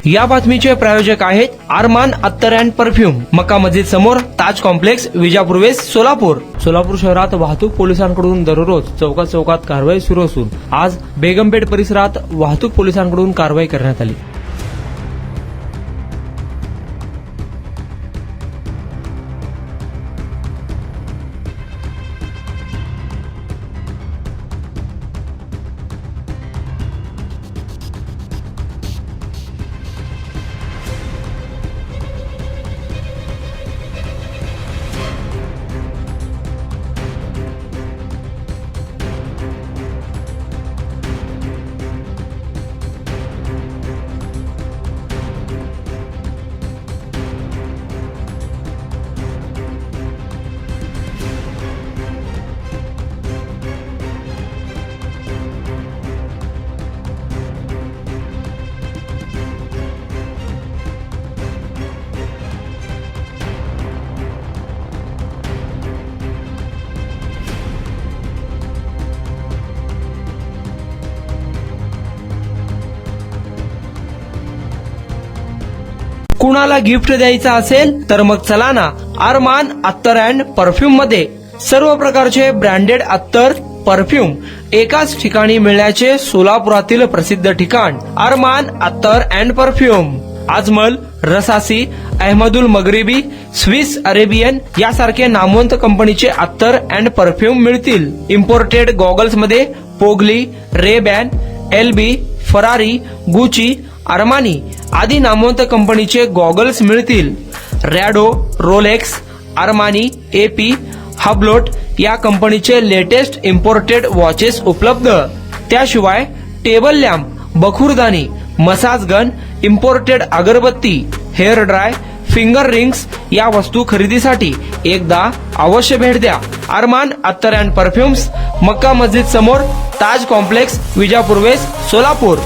या बातमीचे प्रायोजक आहेत अरमान अत्तर अँड परफ्यूम, मक्का मस्जिद समोर, ताज कॉम्प्लेक्स, विजापूर वेस्ट, सोलापूर. सोलापूर शहरात वाहतूक पोलिसांकडून दररोज चौकात चौकात कारवाई सुरू असून आज बेगमपेठ परिसरात वाहतूक पोलिसांकडून कारवाई करण्यात आली. कुणाला गिफ्ट द्यायचं असेल तर मग चला ना अरमान अत्तर अँड परफ्यूम मध्ये. सर्व प्रकारचे ब्रँडेड अत्तर परफ्यूम एकाच ठिकाणी मिळण्याचे सोलापुरातील प्रसिद्ध ठिकाण Armaan Attar and perfume. Ajmal, Rasasi, Ahmadul Maghribi, Swiss Arabian यासारखे नामवंत कंपनीचे अत्तर अँड परफ्यूम मिळतील. इम्पोर्टेड गॉगल्स मध्ये पोगली, रेबॅन, एलबी, फरारी, गुची, अरमानी आदी नामवंत कंपनीचे गॉगल्स मिळतील. Rado, Rolex, Armani, AP, Hublot या कंपनीचे लेटेस्ट इम्पोर्टेड वॉचेस उपलब्ध. त्याशिवाय टेबल लॅम्प, बखुरदानी, मसाज गन, इम्पोर्टेड अगरबत्ती, हेअर ड्राय, फिंगर रिंग्स या वस्तू खरेदीसाठी एकदा अवश्य भेट द्या. अरमान अत्तर अँड परफ्यूम्स, मक्का मस्जिद समोर, ताज कॉम्प्लेक्स, विजापूर वेस्ट, सोलापूर.